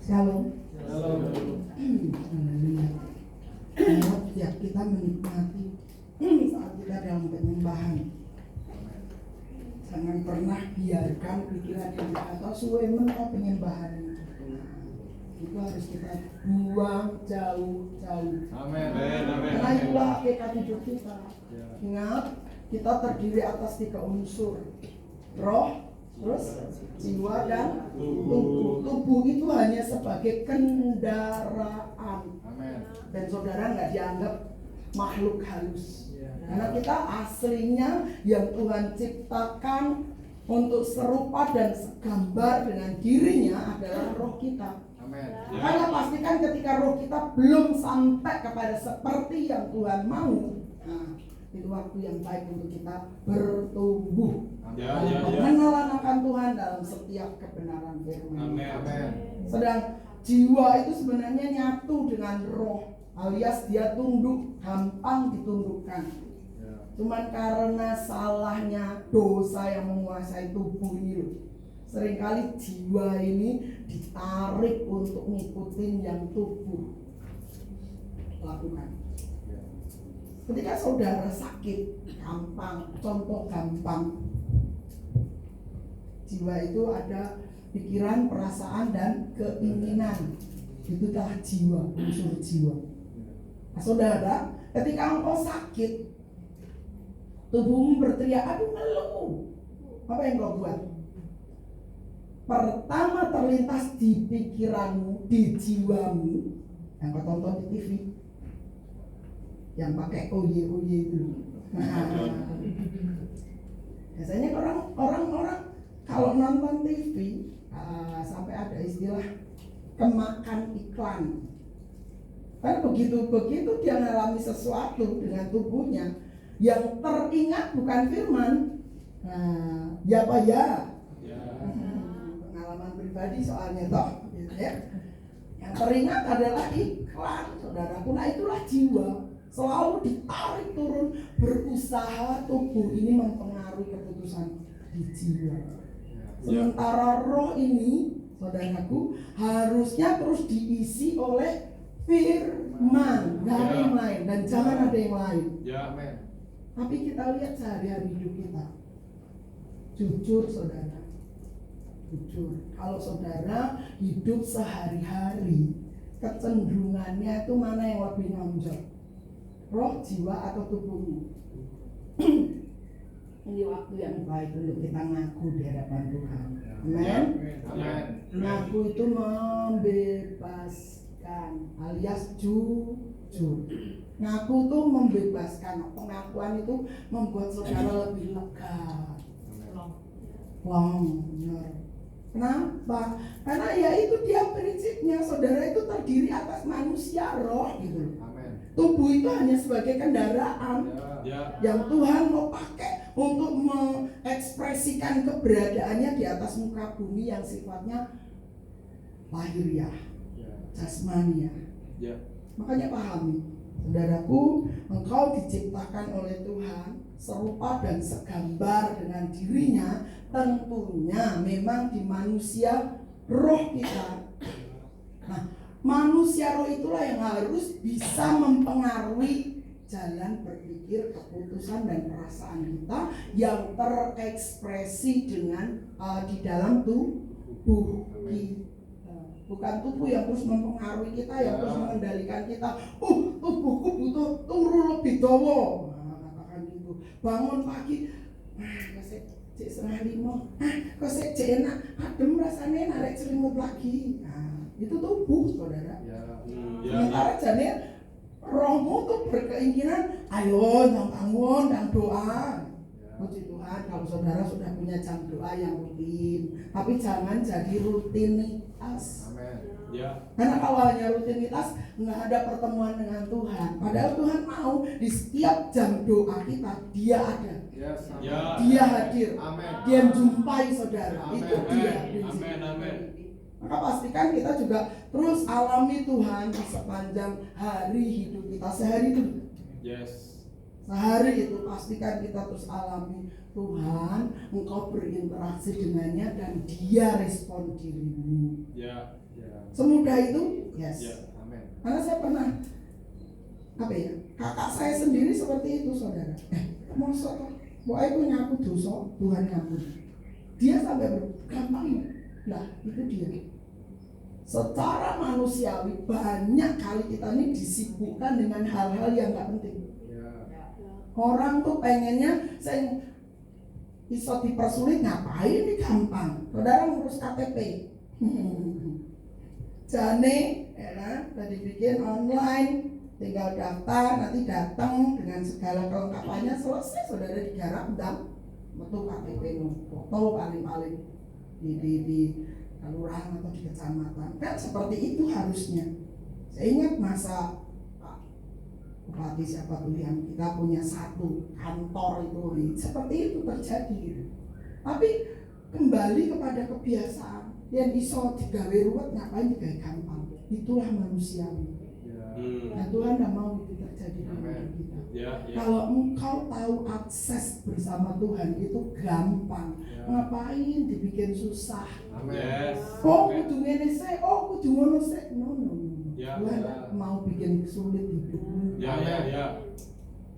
Shalom. Shalom. Haleluya. Ya, kita menikmati saat kita dalam penyembahan. Jangan pernah biarkan pikiran yang berkata suwe mentok penyembahan itu harus kita buang jauh-jauh. Amin. Karena itulah hakikat hidup kita. Ingat, kita terdiri atas 3 unsur: roh, terus jiwa dan tubuh. Tubuh itu hanya sebagai kendaraan. Amin. Dan saudara nggak dianggap makhluk halus. Karena kita aslinya yang Tuhan ciptakan untuk serupa dan segambar dengan dirinya adalah roh kita. Amin. Makanya pastikan ketika roh kita belum sampai kepada seperti yang Tuhan mau, nah, itu waktu yang baik untuk kita bertumbuh. Pengenalan akan Tuhan dalam setiap kebenaran firman. Amin. Sedang jiwa itu sebenarnya nyatu dengan roh, alias dia tunduk, gampang ditundukkan. Cuman karena salahnya dosa yang menguasai tubuh ini loh, seringkali jiwa ini ditarik untuk ngikutin yang tubuh lakukan. Ketika saudara sakit, contoh gampang, jiwa itu ada pikiran, perasaan, dan keinginan. Itu adalah jiwa, unsur jiwa. Nah, saudara, ketika engkau sakit, tubuhmu berteriak, aduh ngeluh. Apa yang kau buat? Pertama terlintas di pikiranmu, di jiwamu, yang kau tonton di TV, yang pakai oye itu. Biasanya orang kalau nonton TV sampai ada istilah kemakan iklan. Karena begitu dia mengalami sesuatu dengan tubuhnya, yang teringat bukan firman. Nah, ya Pak ya. Pengalaman pribadi soalnya toh, gitu ya. Yang teringat adalah iklan, saudaraku. Nah, itulah jiwa. Selalu ditarik turun, berusaha tubuh ini mempengaruhi keputusan di jiwa. Sementara roh ini, saudaraku, harusnya terus diisi oleh firman, gak ada yang lain, dan jangan ada yang lain. Amin. Tapi kita lihat sehari-hari hidup kita, jujur saudara, jujur. Kalau saudara hidup sehari-hari, kecenderungannya itu mana yang lebih nonjol? Roh, jiwa, atau tubuhmu? Ini waktu yang baik untuk kita ngaku di hadapan Tuhan. Amin. Ngaku itu membebaskan, alias jujur. Ngaku itu membebaskan. Pengakuan itu membuat saudara lebih lega. Benar. Kenapa? Karena ya itu dia prinsipnya, saudara itu terdiri atas manusia, roh gitu. Tubuh itu hanya sebagai kendaraan yang Tuhan mau pakai untuk mengekspresikan keberadaannya di atas muka bumi yang sifatnya lahiriah, jasmania. Makanya pahami, saudaraku, engkau diciptakan oleh Tuhan serupa dan segambar dengan dirinya. Tentunya memang di manusia roh kita. Nah, manusia roh itulah yang harus bisa mempengaruhi jalan berpikir, keputusan, dan perasaan kita yang terekspresi dengan di dalam tubuh kita. Bukan tubuh yang terus mempengaruhi kita, yang terus mengendalikan kita. Tubuhku butuh turu lebih dawa. Katakan gitu. Bangun pagi, cek 4:30, kok cek enak, adem rasanya narik selimut lagi. Nah, itu tubuh saudara. Sementara jane rohmu tuh berkeinginan, ayo bangun dan doa. Puji Tuhan kalau saudara sudah punya jam doa yang rutin, tapi jangan jadi rutinitas. Karena kalau hanya rutinitas, nggak ada pertemuan dengan Tuhan. Padahal Tuhan mau di setiap jam doa kita, Dia ada. Dia hadir. Dia menjumpai saudara. Itu dia. Maka pastikan kita juga terus alami Tuhan di sepanjang hari hidup kita. Sehari itu. Sehari itu pastikan kita terus alami Tuhan. Engkau berinteraksi dengannya dan Dia respon dirimu. Semudah itu? Yes. Amin. Karena saya pernah kakak saya sendiri seperti itu, saudara. Masa kok aku ngaku dosa, Tuhan ngaku. Dia sampai gampang. Nah, itu dia. Secara manusiawi banyak kali kita ini disibukkan dengan hal-hal yang gak penting. Orang tuh pengennya saya bisa dipersulit, ngapain ini gampang. Saudara ngurus KTP. Jane, udah dibikin online, tinggal daftar, nanti datang dengan segala kelengkapannya, selesai saudara digarap dan metu KTP foto paling-paling di kelurahan atau di kecamatan. Kan seperti itu harusnya. Saya ingat masa Pak Bupati siapa tuh yang kita punya satu kantor itu, seperti itu terjadi gitu. Tapi kembali kepada kebiasaan yang iso digawe ruwet, ngapain digawe gampang. Itulah manusiawi. Nah, Tuhan tidak mau itu terjadi dalam hidup kita. Kalau engkau tahu akses bersama Tuhan itu gampang, ngapain dibikin susah? Oh, kudu ngene sih, oh kudu ngono sih. No. Tuhan tidak mau bikin sulit hidupmu.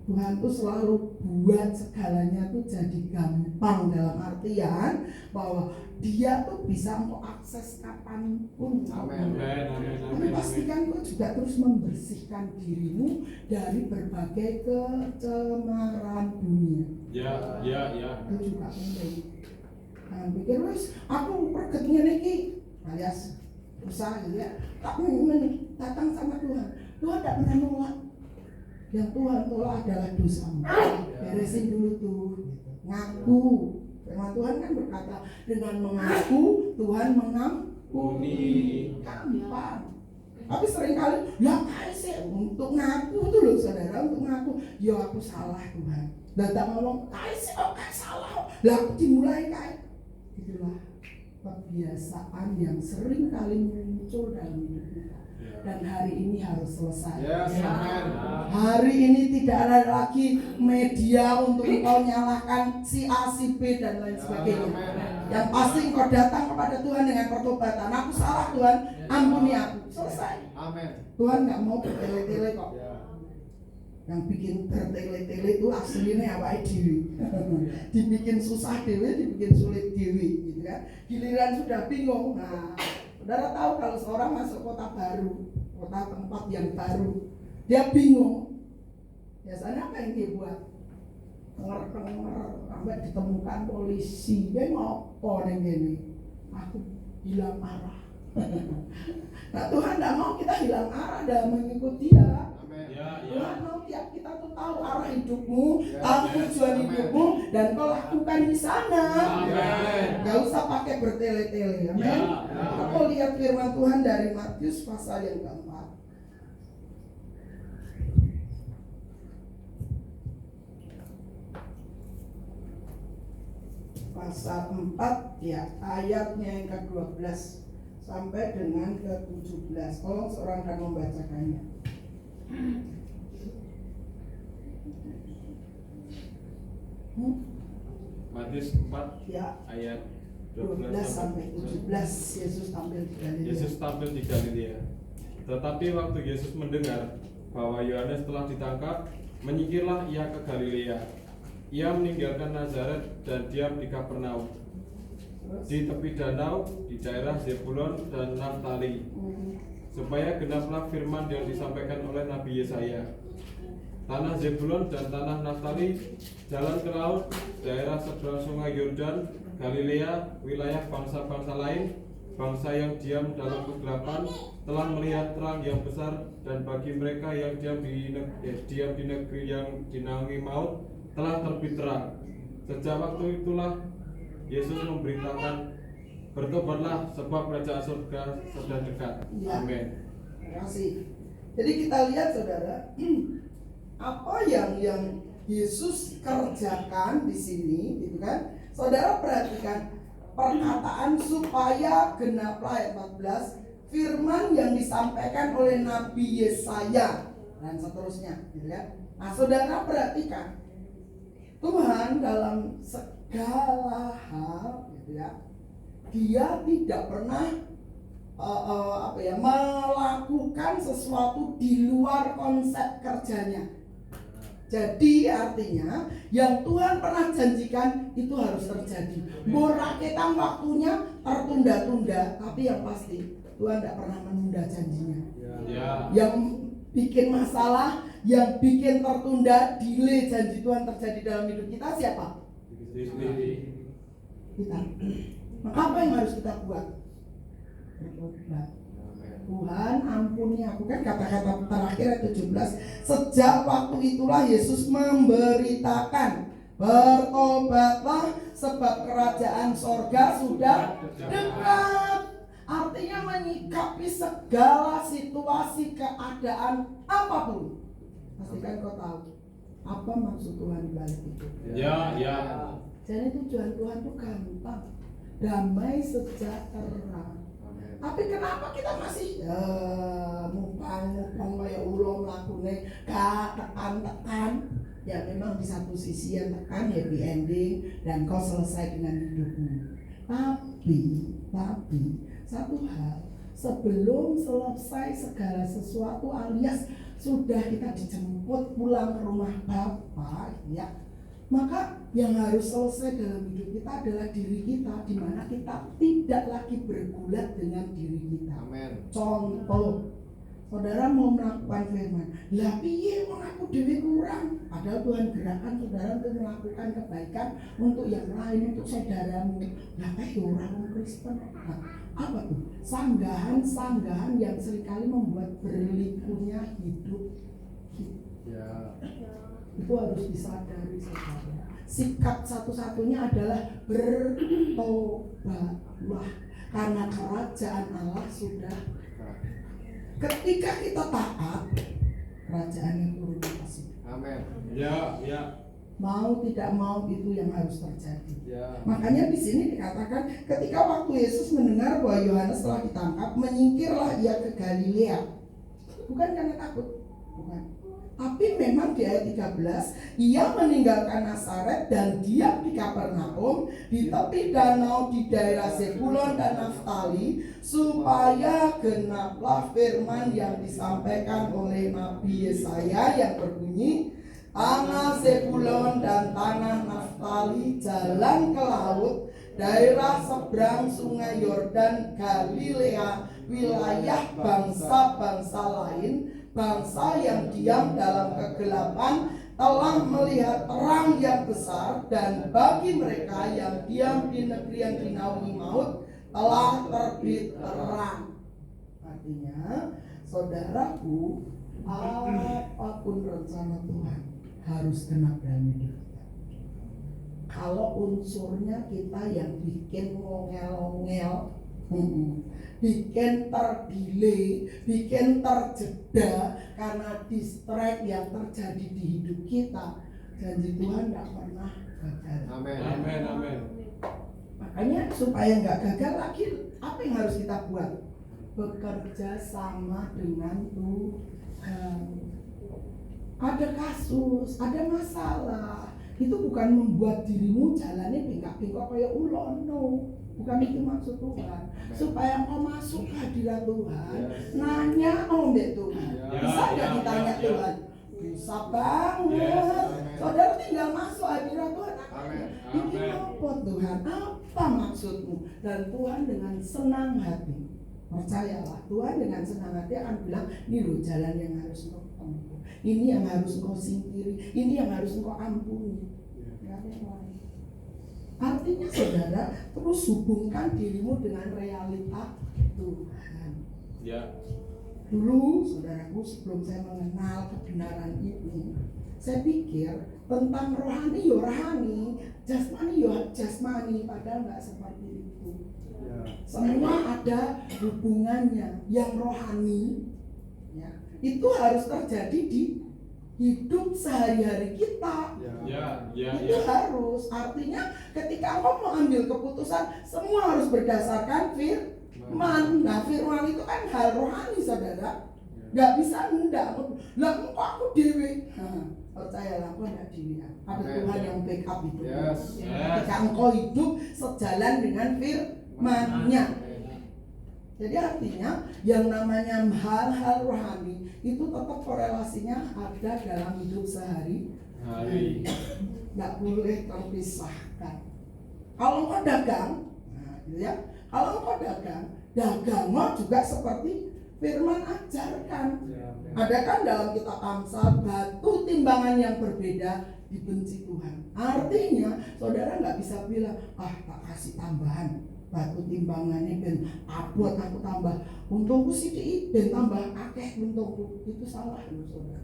Tuhan tuh selalu buat segalanya tuh jadi gampang, dalam artian bahwa Dia tuh bisa mau akses kapanpun. Tapi pastikan kau juga terus membersihkan dirimu dari berbagai kecemaran dunia. Itu juga penting. Jangan pikir wes aku pergetnya niki alias usaha ya. Tak datang sama Tuhan. Tuhan tidak pernah nolak. Yang Tuhan tolak adalah dosamu. Beresin dulu tuh, ngaku. Firman Tuhan kan berkata, dengan mengaku Tuhan mengampuni. Gampang. Tapi seringkali ya sih untuk ngaku tuh loh saudara, untuk ngaku ya aku salah Tuhan. Dan tak ngomong sih salah. Lah aku dimulai itulah kebiasaan yang sering kali muncul dalam hidup kita. Dan hari ini harus selesai. Hari ini tidak ada lagi media untuk engkau nyalahkan si A, si B dan lain sebagainya. Yang pasti engkau datang kepada Tuhan dengan pertobatan. Aku salah Tuhan, ampuni aku. Selesai. Tuhan gak mau bertele-tele kok. Yang bikin bertele-tele itu aslinya apa diri. Dibikin susah dewe, dibikin sulit dewe, gitu kan. Giliran sudah bingung. Nah, saudara tahu kalau seorang masuk kota baru, kota tempat yang baru, dia bingung. Biasanya apa yang dia buat? Kenger-kenger sampai ditemukan polisi. Dia ngopo ning ngene? Aku hilang arah. Nah, Tuhan tidak mau kita hilang arah dalam mengikuti Dia. Tuhan mau tiap kita tuh tahu arah hidupmu, tahu tujuan hidupmu, dan kau lakukan di sana. Gak usah pakai bertele-tele. Amin. Aku lihat firman Tuhan dari Matius pasal yang keempat. Pasal 4 ya, ayatnya yang ke-12 sampai dengan ke-17. Tolong seorang akan membacakannya. Matius 4 ya, ayat 12 sampai 17. Yesus tampil di Galilea. Tetapi waktu Yesus mendengar bahwa Yohanes telah ditangkap, menyingkirlah ia ke Galilea. Ia meninggalkan Nazaret dan diam di Kapernaum, di tepi danau, di daerah Zebulon dan Naftali, supaya genaplah firman yang disampaikan oleh Nabi Yesaya. Tanah Zebulon dan tanah Naftali, jalan ke laut, daerah seberang sungai Yordan, Galilea, wilayah bangsa-bangsa lain, bangsa yang diam dalam kegelapan telah melihat terang yang besar, dan bagi mereka yang diam di negeri yang dinaungi maut telah terbit terang. Sejak waktu itulah Yesus memberitakan, bertobatlah sebab kerajaan surga sudah dekat. Amin. Terima kasih. Jadi kita lihat saudara, apa yang Yesus kerjakan di sini, gitu kan? Saudara perhatikan perkataan supaya genaplah ayat 14, firman yang disampaikan oleh Nabi Yesaya dan seterusnya, gitu kan? Nah, saudara perhatikan Tuhan dalam segala hal, gitu ya, Dia tidak pernah melakukan sesuatu di luar konsep kerjanya. Jadi artinya yang Tuhan pernah janjikan itu harus terjadi. Boraketan waktunya tertunda-tunda, tapi yang pasti Tuhan tidak pernah menunda janjinya. Yang bikin masalah, yang bikin tertunda, delay janji Tuhan terjadi dalam hidup kita siapa? Kita. Maka apa yang harus kita buat? Bertobat. Tuhan ampuni aku, kan kata-kata terakhir ayat 17. Sejak waktu itulah Yesus memberitakan, bertobatlah sebab kerajaan sorga sudah dekat. Artinya menyikapi segala situasi keadaan apapun. Pastikan kau tahu apa maksud Tuhan di balik itu. Ya. Jadi tujuan Tuhan itu gampang, damai sejahtera. Tapi kenapa kita masih mupang kayak ulo melakukan tekan-tekan? Ya memang di satu sisi yang tekan happy ending dan kau selesai dengan hidupmu. Tapi satu hal, sebelum selesai segala sesuatu alias sudah kita dijemput pulang ke rumah Bapa, ya, maka yang harus selesai dalam hidup kita adalah diri kita, di mana kita tidak lagi bergulat dengan diri kita. Amen. Contoh, saudara mau melakukan firman, lah piye wong aku dhewe kurang, padahal Tuhan gerakan saudara untuk melakukan kebaikan untuk yang lain, untuk saudaramu. Lah kayak orang Kristen. Nah, apa tuh? Sanggahan-sanggahan yang seringkali membuat berlikunya hidup kita. Itu harus disadari saudara. Sikap satu-satunya adalah bertobatlah, karena kerajaan Allah sudah. Ketika kita taat, kerajaannya turun kasih. Amin. Ya. Mau tidak mau itu yang harus terjadi. Ya. Makanya di sini dikatakan ketika waktu Yesus mendengar bahwa Yohanes telah ditangkap, menyingkirlah ia ke Galilea. Bukan karena takut, bukan. Tapi memang di ayat 13, ia meninggalkan Nazaret dan diam di Kapernaum, di tepi danau di daerah Zebulon dan Naftali, supaya genaplah firman yang disampaikan oleh Nabi Yesaya yang berbunyi, tanah Zebulon dan tanah Naftali, jalan ke laut, daerah seberang sungai Yordan, Galilea, wilayah bangsa-bangsa lain, bangsa yang diam dalam kegelapan telah melihat terang yang besar, dan bagi mereka yang diam di negeri yang dinaungi maut telah terbit terang. Artinya, saudaraku, apapun rencana Tuhan harus genap dalam hidup kita. Kalau unsurnya kita yang bikin ngongel-ngongel, bikin terdelay, bikin terjeda karena distract yang terjadi di hidup kita, janji Tuhan tidak pernah gagal. Amin. Makanya supaya nggak gagal lagi, apa yang harus kita buat? Bekerja sama dengan Tuhan. Ada kasus, ada masalah, itu bukan membuat dirimu jalannya bengkak-bengkok kayak ulon, no. Bukan itu maksud Tuhan. Supaya kau masuk ke hadirat Tuhan, nanya mbak Tuhan. Bisa nggak ditanya Tuhan? Bisa banget. Saudara tinggal masuk hadirat Tuhan. Ini apa Tuhan? Apa maksudmu? Dan Tuhan dengan senang hati, percayalah, Tuhan dengan senang hati akan bilang, ini loh jalan yang harus kau tempuh, ini yang harus kau singkiri, ini yang harus kau ampuni. Artinya saudara, terus hubungkan dirimu dengan realita Tuhan. Ya. Dulu saudaraku, sebelum saya mengenal kebenaran ini, saya pikir tentang rohani ya rohani, jasmani ya jasmani, padahal nggak seperti itu. Semua ada hubungannya. Yang rohani, ya, itu harus terjadi di hidup sehari-hari kita. Itu harus. Artinya ketika engkau mau ambil keputusan, semua harus berdasarkan firman. Nah, firman itu kan hal rohani saudara. Gak bisa enggak. Lah engkau aku dewe. Percayalah, engkau enggak dewe. Ada Tuhan yang backup itu. Ketika engkau hidup sejalan dengan firman-Nya. Jadi artinya yang namanya hal-hal rohani itu tetap korelasinya ada dalam hidup sehari-hari. Nggak boleh terpisahkan. Kalau engkau dagang, nah, gitu ya. Kalau engkau dagangmu juga seperti firman ajarkan. Ada kan dalam kitab Amsal, batu timbangan yang berbeda dibenci Tuhan. Artinya saudara nggak bisa bilang, tak kasih tambahan batu timbangannya ben abot aku tambah untungku sithik ben tambah akeh untungku. Itu salah loh saudara.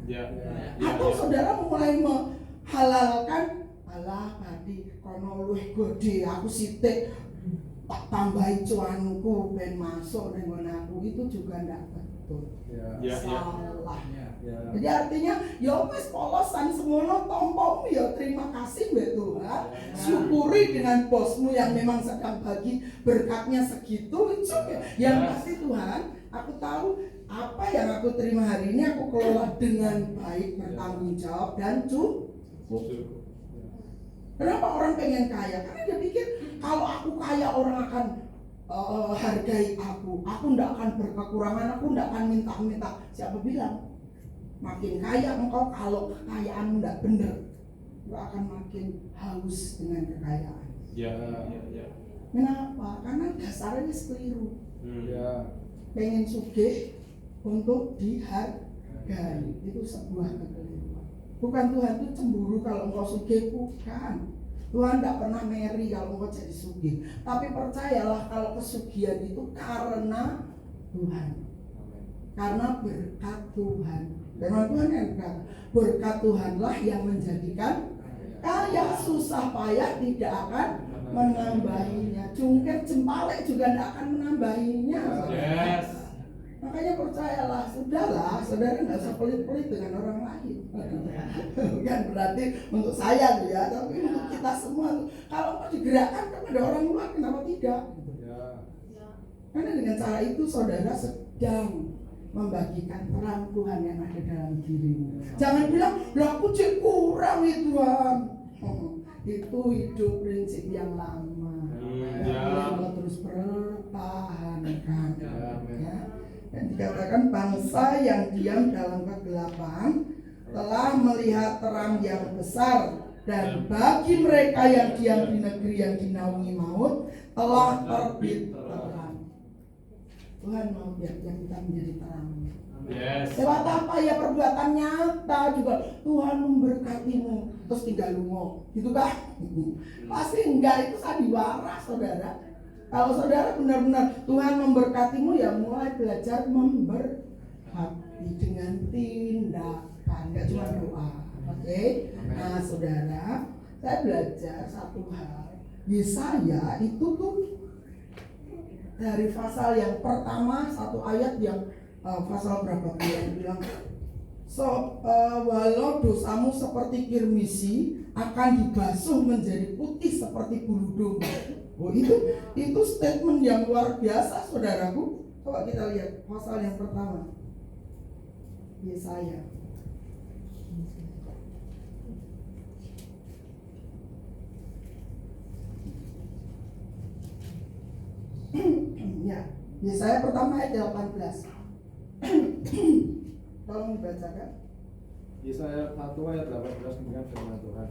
Atau saudara mulai menghalalkan, alah tadi kono luwih gede aku sithik tak tambahi cuanku ben masuk ning aku. Itu juga ndak betul. Salah. Jadi artinya ya wis polosan semono tompomu ya terima kasih mbak Tuhan. Syukuri dengan bosmu yang memang sedang bagi berkatnya segitu. Yang pasti Tuhan, aku tahu apa yang aku terima hari ini aku kelola dengan baik, bertanggung jawab dan cukup. Kenapa orang pengen kaya? Karena dia pikir kalau aku kaya orang akan hargai aku tidak akan berkekurangan, aku tidak akan minta-minta. Siapa bilang? Makin kaya engkau kalau kekayaanmu tidak benar, engkau akan makin haus dengan kekayaan. Kenapa? Karena dasarnya keliru. Pengen sugih untuk dihargai, itu sebuah kekeliruan. Bukan Tuhan itu cemburu kalau engkau sugih, bukan. Tuhan tidak pernah meri kalau engkau jadi sugih. Tapi percayalah kalau kesugihan itu karena Tuhan, karena berkat Tuhan. Firman Tuhan yang berkata, berkat Tuhanlah yang menjadikan kaya, susah payah tidak akan menambahinya. Jungkir jempalek juga tidak akan menambahinya. Makanya percayalah, sudahlah, saudara nggak usah pelit-pelit dengan orang lain. Bukan berarti untuk saya ya, tapi untuk kita semua. Kalau mau digerakkan kepada orang luar, kenapa tidak? Karena dengan cara itu saudara sedang membagikan terang Tuhan yang ada dalam dirimu. Jangan bilang, aku cek kurang ya Tuhan. Itu hidup prinsip yang lama. Yang terus pertahankan. Ya. Dan dikatakan bangsa yang diam dalam kegelapan telah melihat terang yang besar, dan bagi mereka yang diam di negeri yang dinaungi maut telah terbit terang. Tuhan mau biar kita menjadi terang. Lewat apa ya? Perbuatan nyata juga. Tuhan memberkatimu terus tinggal lungo, gitu kan? Pasti enggak, itu sandiwara saudara. Kalau saudara benar-benar Tuhan memberkatimu, ya mulai belajar memberkati dengan tindakan, enggak cuma doa. Oke? Nah saudara, saya belajar satu hal. Yesaya itu tuh dari pasal yang pertama, satu ayat yang pasal berapa yang bilang, walau dosamu seperti kirmisi akan dibasuh menjadi putih seperti bulu domba. Oh, itu statement yang luar biasa saudaraku. Coba kita lihat pasal yang pertama, Yesaya. Ya, Yesaya pertama ayat 18. Tolong dibacakan. Yesaya 1 ayat 18 dengan firman Tuhan.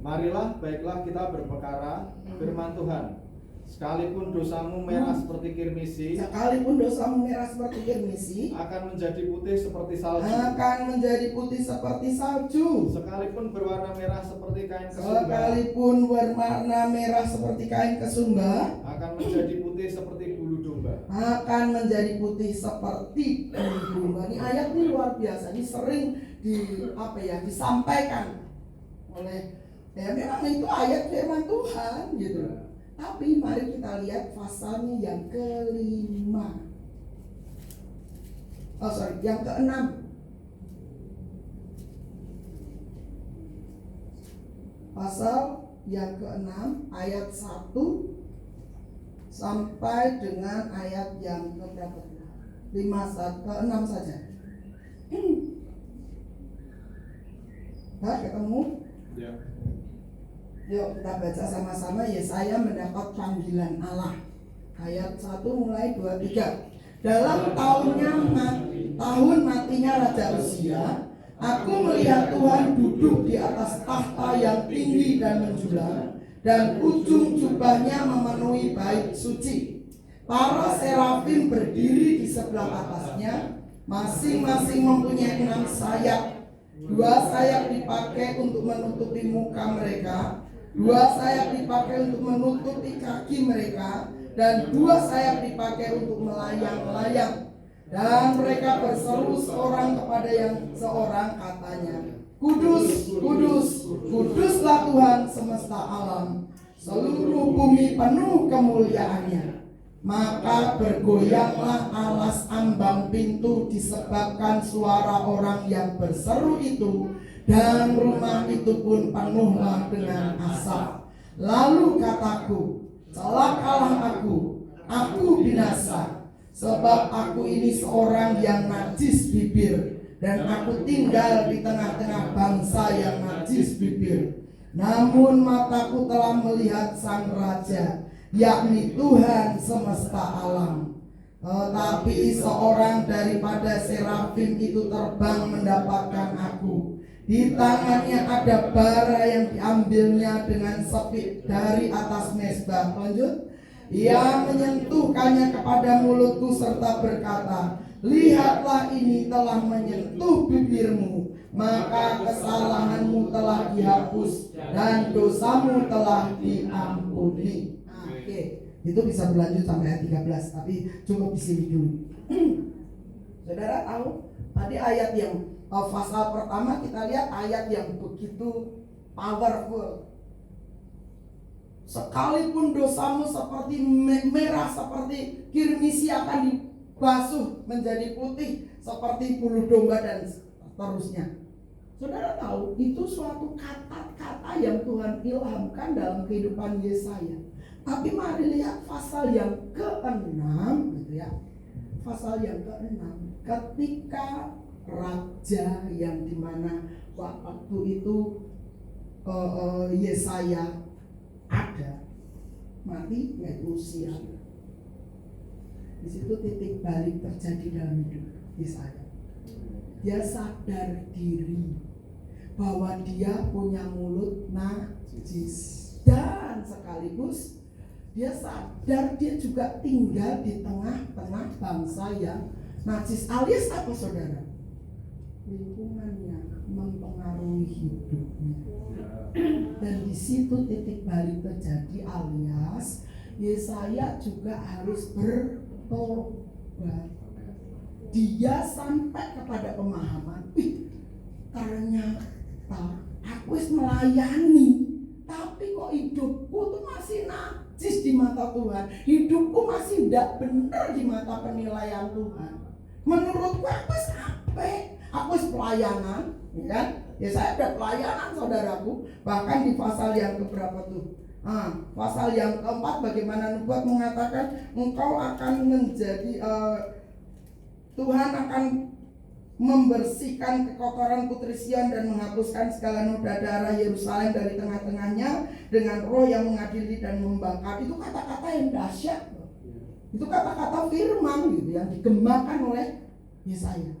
Marilah, baiklah kita berperkara, firman Tuhan. Sekalipun dosamu merah seperti kirmisi, sekalipun dosamu merah seperti kirmisi, akan menjadi putih seperti salju. Akan menjadi putih seperti salju. Sekalipun berwarna merah seperti kain kesumba, sekalipun berwarna merah seperti kain kesumba, akan menjadi putih seperti bulu domba. Akan menjadi putih seperti bulu domba. Ini ayat ini luar biasa. Ini sering disampaikan oleh memang itu ayat firman Tuhan gitu. Tapi mari kita lihat pasalnya yang kelima. Yang keenam. Pasal yang keenam ayat 1 sampai dengan ayat yang keberapa? 6 saja. Nah, ketemu? Ya. Yuk kita baca sama-sama. Yesaya mendapat panggilan Allah. Ayat 1 mulai 2-3. Dalam tahun matinya Raja Uzia, aku melihat Tuhan duduk di atas tahta yang tinggi dan menjulang, dan ujung jubahnya memenuhi bait suci. Para serafim berdiri di sebelah atasnya, masing-masing mempunyai 6 sayap. 2 sayap dipakai untuk menutupi muka mereka, 2 sayap dipakai untuk menutupi kaki mereka, dan 2 sayap dipakai untuk melayang-layang. Dan mereka berseru seorang kepada yang seorang, katanya, Kudus, kudus, kuduslah Tuhan semesta alam, seluruh bumi penuh kemuliaannya. Maka bergoyanglah alas ambang pintu disebabkan suara orang yang berseru itu, dan rumah itu pun penuhlah dengan asap. Lalu kataku, celakalah aku binasa, sebab aku ini seorang yang najis bibir, dan aku tinggal di tengah-tengah bangsa yang najis bibir. Namun mataku telah melihat Sang Raja, yakni Tuhan semesta alam. Tetapi seorang daripada serafim itu terbang mendapatkan aku. Di tangannya ada bara yang diambilnya dengan sepit dari atas mezbah. Lanjut. Ia menyentuhkannya kepada mulutku serta berkata, lihatlah, ini telah menyentuh bibirmu, maka kesalahanmu telah dihapus dan dosamu telah diampuni. Oke, itu bisa berlanjut sampai ayat 13, tapi cukup di sini dulu. Saudara tahu tadi ayat yang pasal pertama, kita lihat ayat yang begitu powerful. Sekalipun dosamu seperti merah, seperti kirmisi, akan dibasuh menjadi putih seperti bulu domba, dan seterusnya. Saudara tahu itu suatu kata-kata yang Tuhan ilhamkan dalam kehidupan Yesaya. Tapi mari lihat pasal yang ke-6 gitu ya. Pasal yang ke-6, ketika raja yang dimana waktu itu Yesaya ada mati, yaitu Uzia. Di situ titik balik terjadi dalam hidup Yesaya. Dia sadar diri bahwa dia punya mulut najis, dan sekaligus dia sadar dia juga tinggal di tengah-tengah bangsa yang najis. Alias apa, saudara? Lingkungannya mempengaruhi hidupnya. Dan di situ titik balik terjadi, alias Yesaya juga harus bertobat. Dia sampai kepada pemahaman, ternyata aku melayani, tapi kok hidupku tuh masih najis di mata Tuhan. Hidupku masih tidak benar di mata penilaian Tuhan. Menurutku aku sampai, aku pelayanan, ya kan? Ya, saya ada pelayanan, saudaraku. Bahkan di pasal yang keberapa tuh? Pasal yang keempat, bagaimana nubuat mengatakan engkau akan menjadi Tuhan akan membersihkan kekotoran putri Sion dan menghapuskan segala noda darah Yerusalem dari tengah-tengahnya dengan roh yang mengadili dan membakar. Itu kata-kata yang dahsyat. Itu kata-kata firman gitu yang digemakan oleh Yesaya.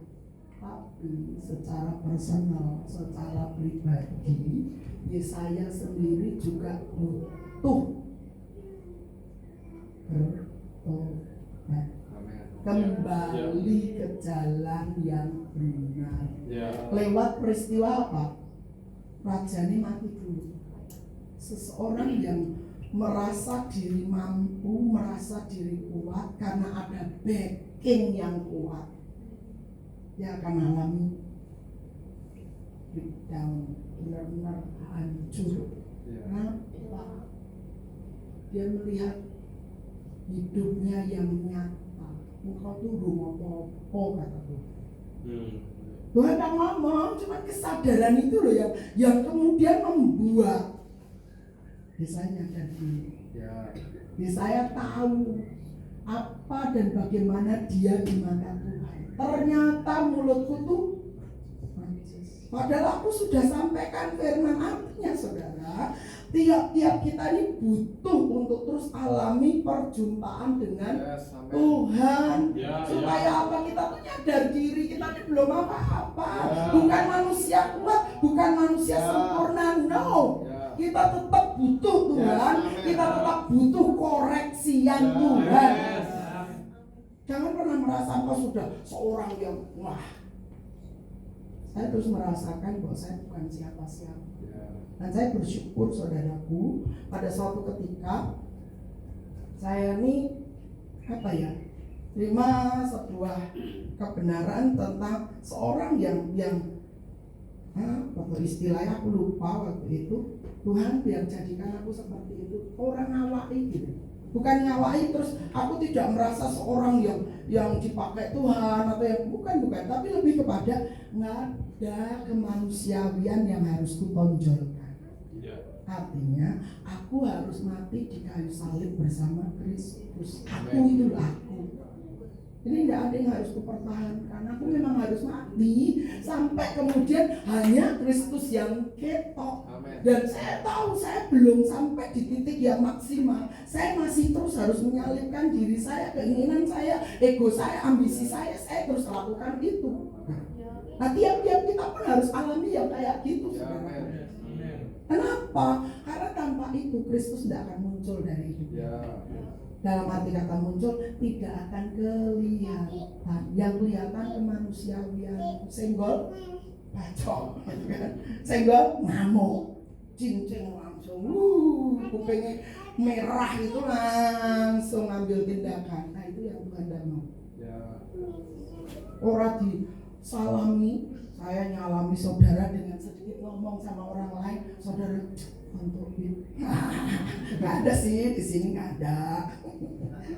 Tapi secara personal, secara pribadi, Yesaya sendiri juga butuh bertobat, kembali ke jalan yang benar. Lewat peristiwa apa? Raja ini mati dulu. Seseorang yang merasa diri mampu, merasa diri kuat karena ada backing yang kuat, dia akan alami breakdown, benar-benar hancur. Kenapa? Dia melihat hidupnya yang nyata. Engkau tuh belum apa-apa, kata Tuhan. Tuhan tak ngomong, cuma kesadaran itu loh yang kemudian membuat Yesaya nyadar diri. Yesaya tahu apa dan bagaimana dia di mata Tuhan. Ternyata mulutku tuh najis. Padahal aku sudah sampaikan firman, artinya saudara, tiap-tiap kita ini butuh untuk terus alami perjumpaan dengan Tuhan. Supaya apa? Kita tuh nyadar diri kita ini belum apa-apa. Bukan manusia kuat, bukan manusia sempurna, no. Kita tetap butuh Tuhan, kita tetap butuh koreksian Tuhan. Jangan pernah merasa engkau sudah seorang yang wah. Saya terus merasakan bahwa saya bukan siapa-siapa. Dan saya bersyukur saudaraku, pada suatu ketika saya ini terima sebuah kebenaran tentang seorang yang istilahnya aku lupa waktu itu. Tuhan biar jadikan aku seperti itu, orang ngawai gitu. Bukan ngawai terus aku tidak merasa seorang yang dipakai Tuhan atau yang bukan, tapi lebih kepada nggak ada kemanusiawian yang harus kutonjolkan. Artinya aku harus mati di kayu salib bersama Kristus. Aku itu aku. Ini tidak ada yang harus kupertahankan. Aku memang harus mati sampai kemudian hanya Kristus yang ketok. Dan saya tahu saya belum sampai di titik yang maksimal. Saya masih terus harus menyalipkan diri saya, keinginan saya, ego saya, ambisi saya terus lakukan itu. Nah tiap-tiap kita pun harus alami yang kayak gitu. Kenapa? Karena tanpa itu Kristus tidak akan muncul dari hidup. Dalam arti kata muncul, tidak akan kelihatan. Yang kelihatan kemanusiawian. Senggol, bacok, senggol, ngamuk, cincin langsung, kupingnya merah itu langsung ambil tindakan. Nah itu yang Tuhan tidak mau. Orang disalami, saya nyalami saudara dengan sedikit ngomong sama orang lain, saudara untuk nggak ada sih di sini, nggak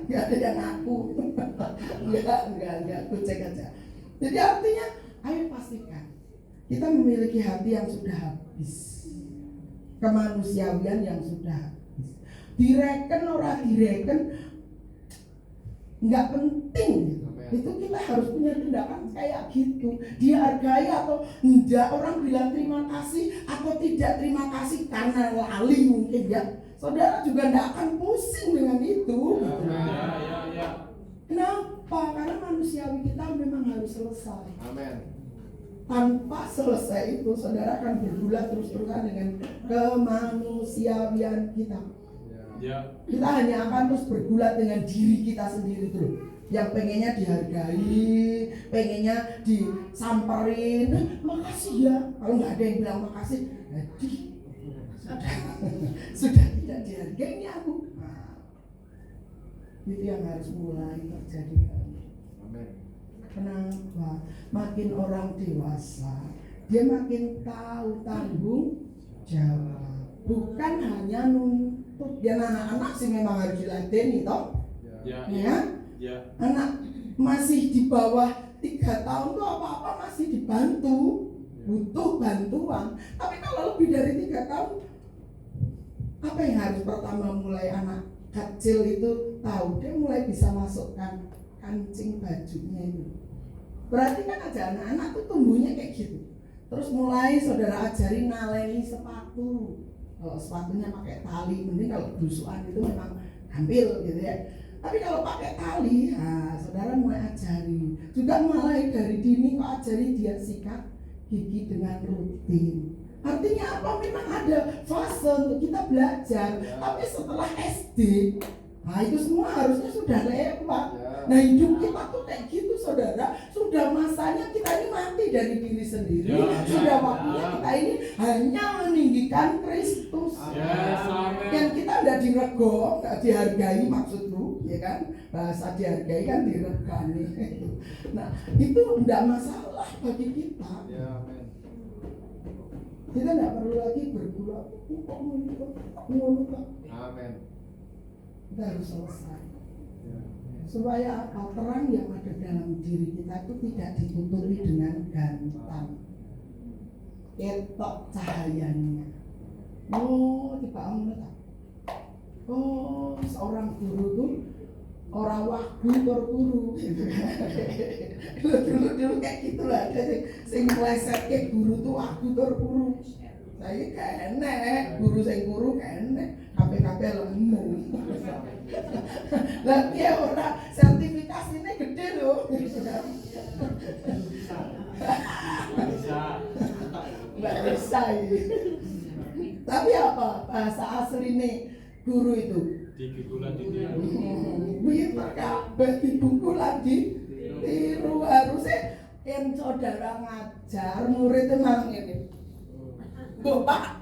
ada yang ngaku. Nggak, aku cek aja. Jadi artinya ayo pastikan kita memiliki hati yang sudah habis, kemanusiawian yang sudah habis. Direken orang direken nggak penting gitu. Itu kita harus punya tindakan kayak gitu. Dihargai atau tidak, orang bilang terima kasih atau tidak terima kasih karena lali mungkin ya. Saudara juga tidak akan pusing dengan itu. Kenapa? Karena manusiawi kita memang harus selesai. Tanpa selesai itu saudara akan bergulat terus-terusan dengan kemanusiawian kita. Kita hanya akan terus bergulat dengan diri kita sendiri terus. Yang pengennya dihargai, pengennya disamperin, makasih ya. Kalau nggak ada yang bilang makasih, sudah tidak dihargai ini aku. Itu yang harus mulai terjadi. Kenapa? Makin orang dewasa, dia makin tahu tanggung jawab. Bukan hanya nuntut. Dia anak-anak sih memang harus dilatih toh. Anak masih di bawah 3 tahun tuh apa-apa masih dibantu, butuh bantuan. Tapi kalau lebih dari 3 tahun, apa yang harus pertama mulai anak kecil itu tahu? Dia mulai bisa masukkan kancing bajunya itu. Berarti kan aja anak-anak tuh tumbuhnya kayak gitu. Terus mulai saudara ajari naleni sepatu. Kalau sepatunya pakai tali, mending kalau belusuan itu memang ambil gitu ya. Tapi kalau pakai tali, saudara mulai ajari. Juga mulai dari dini kok ajari dia sikat gigi dengan rutin. Artinya apa? Memang ada fase untuk kita belajar. Tapi setelah SD, itu semua harusnya sudah lewat. Nah hidup kita tuh kayak gitu saudara. Sudah masanya kita ini mati dari diri sendiri. Sudah waktunya kita ini hanya meninggikan Kristus. Yang kita udah diregong, gak dihargai maksudku, ya kan? Bahasa dihargai kan diregani. Nah itu tidak masalah bagi kita. Kita tidak perlu lagi bergurau. Amin. Kita harus selesai. Supaya apa? Terang yang ada dalam diri kita itu tidak ditutupi dengan gantang. Ketok cahayanya. Oh, tiba-tiba. Oh, seorang guru tuh orang waktu guru gitu kan. Dulu kayak gitu lah, ada sing meleset ke guru tuh waktu guru. Saya kene guru sing guru kene KPKP lemu. Lah dia ora sertifikasinya gede loh. Nggak bisa ini. Tapi apa bahasa aslinya guru itu? Dikukulan ditiru. Pinter kabeh dibukulan ditiru. Harusnya yang saudara ngajar muridnya malah ini. Bapak,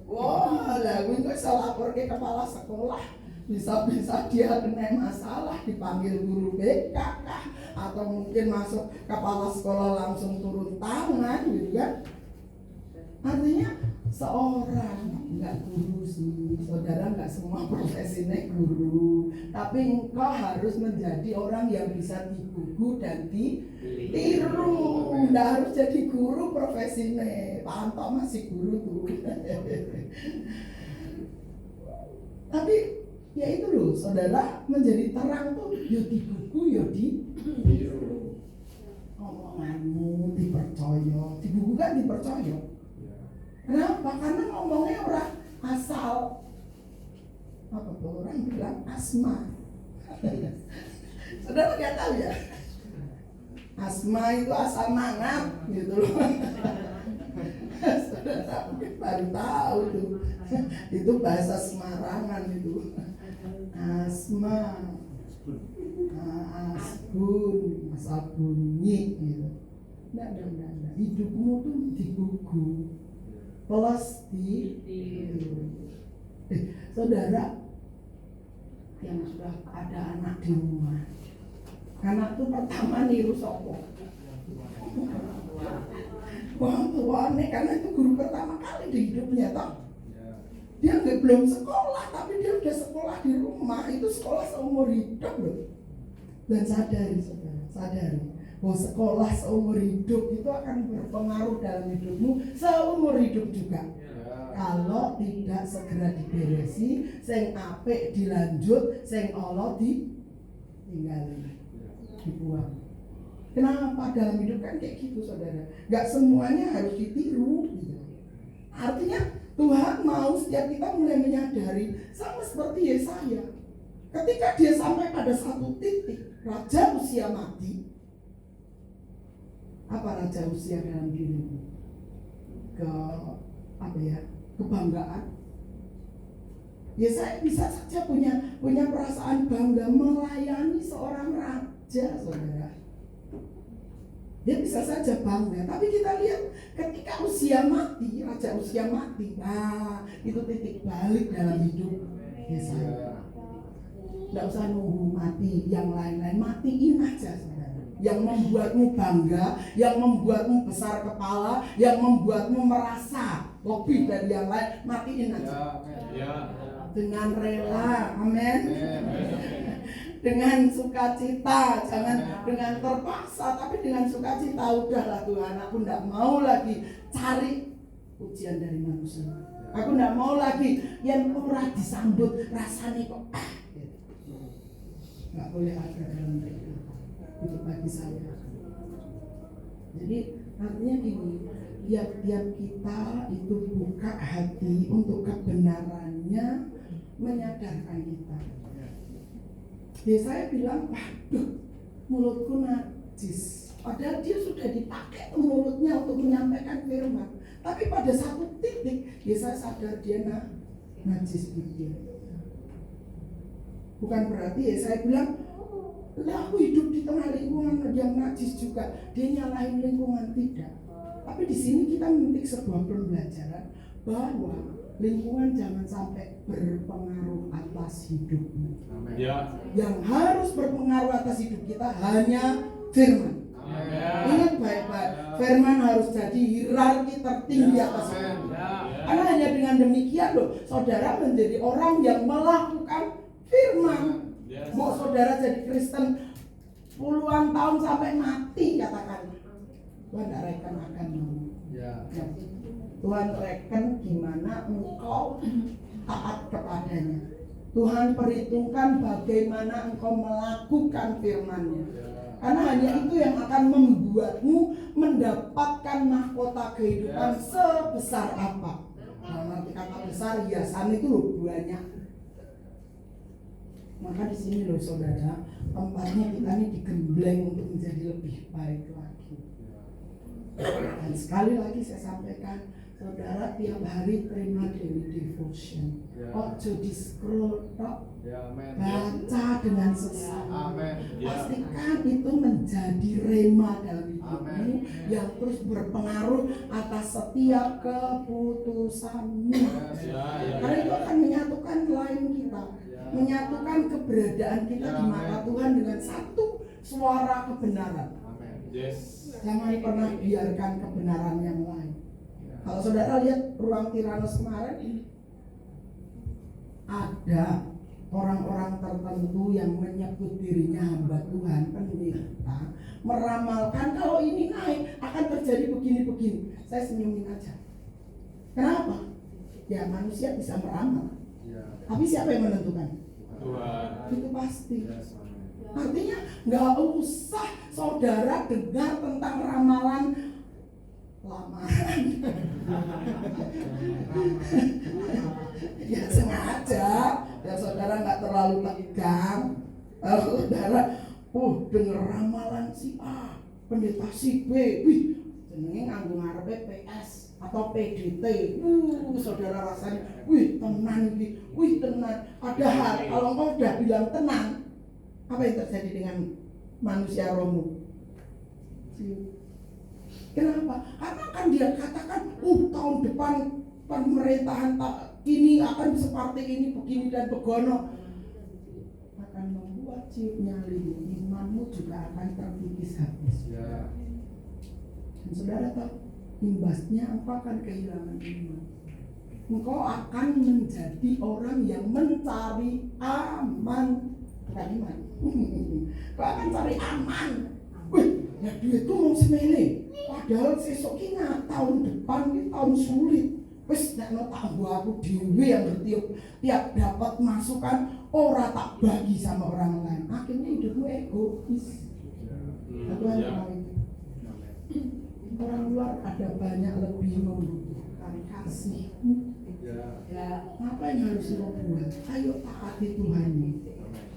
wah, lah gue bisa lapor ke kepala sekolah. Bisa-bisa dia kena masalah dipanggil guru BK kah? Atau mungkin masuk kepala sekolah langsung turun tangan gitu kan. Artinya seorang nggak guru sih, saudara, nggak semua profesinya guru, tapi engkau harus menjadi orang yang bisa digugu dan ditiru. Nggak harus jadi guru profesinya. Pak Anto masih guru tuh. Tapi ya itu loh, saudara, menjadi terang tuh ya digugu ya ditiru. Omonganmu dipercaya, digugu kan dipercaya. Kenapa? Karena ngomongnya orang asal, apa tuh orang bilang asma. Saudara nggak tahu ya? Asma itu asal mangat gitu loh. Saudara mungkin baru tahu tuh. Itu bahasa Semarangan itu. Asma, asbun, asal bunyi gitu. Nggak. Hidupmu tuh digugu. Plus saudara yang sudah ada anak di rumah, anak itu pertama niru sopo wah tuane, karena itu guru pertama kali di hidupnya toh. Dia belum sekolah tapi dia udah sekolah di rumah. Itu sekolah seumur hidup loh. Dan sadari saudara, sadari bahwa sekolah seumur hidup itu akan berpengaruh dalam hidupmu seumur hidup juga. Kalau tidak segera diberesi, sing apik dilanjut, sing ala ditinggalin, dibuang. Kenapa dalam hidup kan kayak gitu saudara? Gak semuanya harus ditiru gitu. Artinya Tuhan mau setiap kita mulai menyadari, sama seperti Yesaya. Ketika dia sampai pada satu titik, raja usia mati. Apa raja usia dalam dirimu? Kebanggaan. Ya saya bisa saja punya perasaan bangga melayani seorang raja, saudara. Dia bisa saja bangga, tapi kita lihat ketika usia mati, raja usia mati, nah itu titik balik dalam hidup Yesaya. Nggak usah nunggu mati yang lain-lain, matiin aja saudara. Yang membuatmu bangga, yang membuatmu besar kepala, yang membuatmu merasa lebih dari yang lain, matiin aja. Dengan rela, amin. Dengan sukacita, jangan dengan terpaksa, tapi dengan sukacita. Udahlah Tuhan, aku tidak mau lagi cari pujian dari manusia. Aku tidak mau lagi yang ora disambut rasanya kok. Nggak boleh ada dalam mereka. Itu bagi saya. Jadi artinya gini, tiap-tiap kita itu buka hati untuk kebenarannya, menyadarkan kita. Saya bilang, waduh, mulutku najis. Padahal dia sudah dipakai mulutnya untuk menyampaikan firman. Tapi pada satu titik, saya sadar dia najis dia. Bukan berarti saya bilang, aku hidup di tengah lingkungan yang najis juga. Dia nyalahin lingkungan, tidak. Tapi di sini kita memetik sebuah pembelajaran bahwa lingkungan jangan sampai berpengaruh atas hidupmu. Ya. Yang harus berpengaruh atas hidup kita hanya firman. Ingat baik-baik, firman harus jadi hierarki tertinggi atas hidup. Karena hanya dengan demikian loh, saudara menjadi orang yang melakukan firman. Mau saudara jadi Kristen puluhan tahun sampai mati katakan, Tuhan tidak reken akanmu. Tuhan reken gimana engkau taat kepadanya. Tuhan perhitungkan bagaimana engkau melakukan firman-Nya. Karena hanya itu yang akan membuatmu mendapatkan mahkota kehidupan sebesar apa. Nah, nanti kata besar, hiasan itu loh banyak. Maka di sini loh saudara, tempatnya kita ini digembleng untuk menjadi lebih baik lagi. Dan sekali lagi saya sampaikan, saudara tiap hari terima daily devotion. Ojo di scroll tok. Baca dengan sesama. Pastikan itu menjadi rema dalam hidupmu yang terus berpengaruh atas setiap keputusanmu. Karena itu akan menyatukan lain kita, menyatukan keberadaan kita di mata Tuhan dengan satu suara kebenaran. Jangan pernah biarkan kebenaran yang lain. Kalau saudara lihat ruang Tiranos kemarin, ada orang-orang tertentu yang menyebut dirinya hamba Tuhan, pendeta, meramalkan kalau ini naik akan terjadi begini-begini. Saya senyumin aja. Kenapa? Ya manusia bisa meramal, tapi siapa yang menentukan? Tuhan. Itu pasti. Artinya nggak usah saudara dengar tentang ramalan lamaran. Ya sengaja, ya saudara nggak terlalu tegang. Saudara, dengar ramalan si A, pendeta si B, wih, jenenge nganggo ngarepe PS atau PDT. Saudara rasanya, wih tenan iki, wih tenan. Padahal kalau engkau udah bilang tenang, apa yang terjadi dengan manusia rohmu? Kenapa? Karena kan dia katakan, tahun depan pemerintahan ini akan seperti ini, begini dan begono. Akan membuat nyalimu, imanmu juga akan terkikis habis. Dan saudara tahu, imbasnya engkau akan kehilangan iman. Engkau akan menjadi orang yang mencari aman. Bukan iman. Kau akan cari aman. Wih, ya duitku mau semene. Padahal sesok ini tahun depan ini tahun sulit. Wis nek no tambah aku dhewe yang tiap dapat masukan ora tak bagi sama orang lain. Akhirnya hidupmu egois. Orang luar ada banyak lebih membutuhkan kasihmu. Apa yang harus lo buat? Ayo taati Tuhan.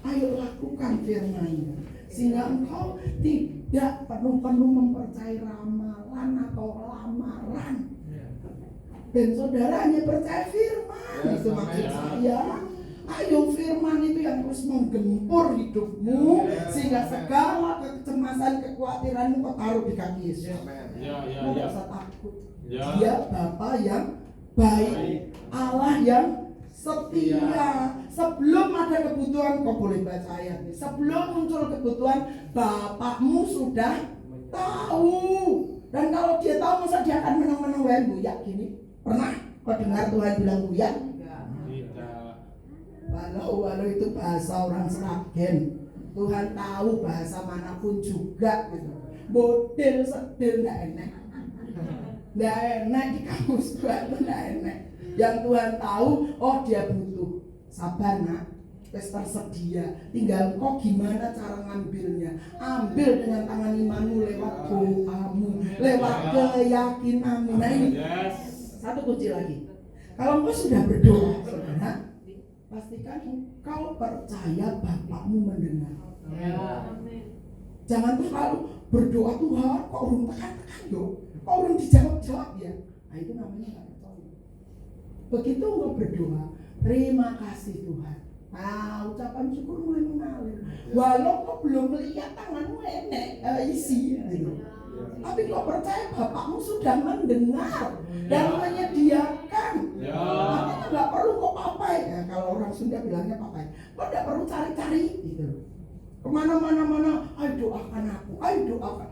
Ayo lakukan firman-Nya, sehingga engkau tidak penuh-penuh mempercayai ramalan atau lamaran. Dan saudara hanya percaya firman, itu maksud saya. Ayo firman itu yang terus menggempur hidupmu, sehingga segala kecemasan, kekhawatiranmu kau taruh di kaki Yesus. Kau tidak usah takut. Dia Bapa yang baik, Allah yang setia. Sebelum ada kebutuhan, kau boleh baca ayat ini. Sebelum muncul kebutuhan, Bapakmu sudah tahu. Dan kalau dia tahu, masa dia akan menang-menang buyak gini? Pernah kau dengar Tuhan bilang buyak? Tidak. Walau itu bahasa orang Sragen. Tuhan tahu bahasa manapun juga gitu. Model sedel nggak enak. Nggak enak di kamus gua itu nggak enak. Yang Tuhan tahu, dia butuh. Sabar nak, wis tersedia. Tinggal kok gimana cara ngambilnya. Ambil dengan tangan imanmu lewat doamu, lewat keyakinanmu. Nah ini satu kunci lagi. Kalau engkau sudah berdoa, saudara, pastikan engkau percaya Bapakmu mendengar. Jangan terlalu berdoa Tuhan, kok urung tekan-tekan yo, kok urung dijawab-jawab ya. Nah itu namanya nggak percaya. Begitu engkau berdoa, terima kasih Tuhan. Nah, ucapan syukur mulai mengalir. Walau kau belum melihat tanganmu enek isi gitu. Tapi kau percaya Bapakmu sudah mendengar dan menyediakan. Makanya nggak perlu kau papai. Ya, kalau orang Sunda bilangnya papai. Kau nggak perlu cari-cari gitu. Kemana-mana, ayo doakan aku, ayo doakan.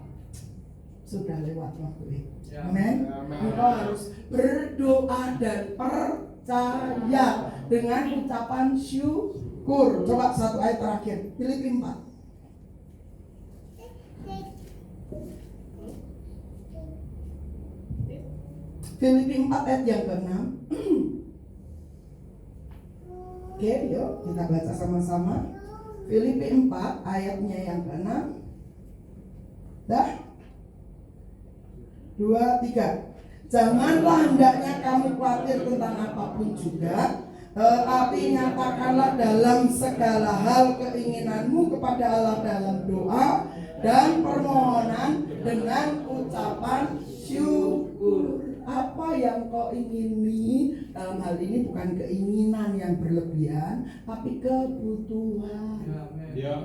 Sudah lewat waktu itu. Amin. Engkau harus berdoa dan percaya dengan ucapan syukur. Coba satu ayat terakhir, Filipi 4. Filipi 4 ayat yang ke-6. Oke, yuk kita baca sama-sama. Filipi 4 ayatnya yang ke-6. Dah? 2, 3. Janganlah hendaknya kamu khawatir tentang apapun juga, tetapi nyatakanlah dalam segala hal keinginanmu kepada Allah dalam doa dan permohonan dengan ucapan syukur. Apa yang kau ingini dalam hal ini bukan keinginan yang berlebihan, tapi kebutuhan. Ya.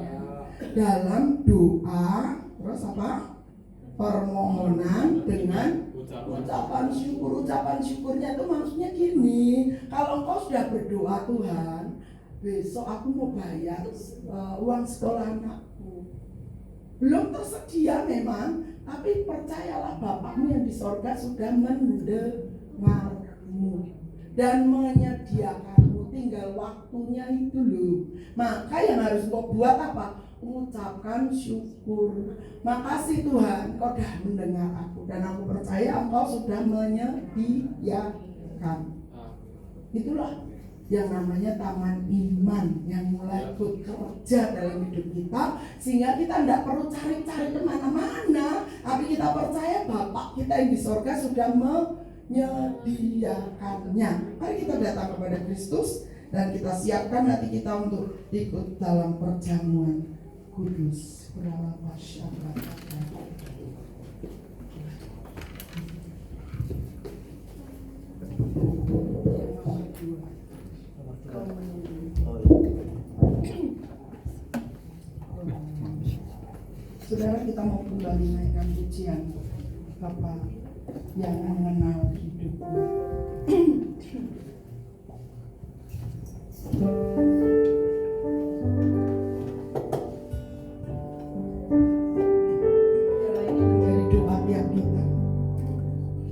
Dalam doa, terus apa? Permohonan dengan ucapan syukur. Ucapan syukurnya itu maksudnya gini, kalau engkau sudah berdoa, Tuhan, besok aku mau bayar uang sekolah anakku, belum tersedia memang, tapi percayalah Bapakmu yang di sorga sudah mendengarmu dan menyediakanmu, tinggal waktunya itu loh. Maka yang harus kau buat apa? Ucapkan syukur. Makasih Tuhan, kau sudah mendengar aku dan aku percaya engkau sudah menyediakan. Itulah yang namanya tangan iman yang mulai bekerja dalam hidup kita, sehingga kita tidak perlu cari-cari kemana-mana, tapi kita percaya Bapak kita yang di sorga sudah menyediakannya. Mari kita datang kepada Kristus dan kita siapkan hati kita untuk ikut dalam perjamuan kudus. Saudara, kita mau kembali naikkan pujian Bapa yang mengenal hidupmu. Ini menjadi doa tiap kita.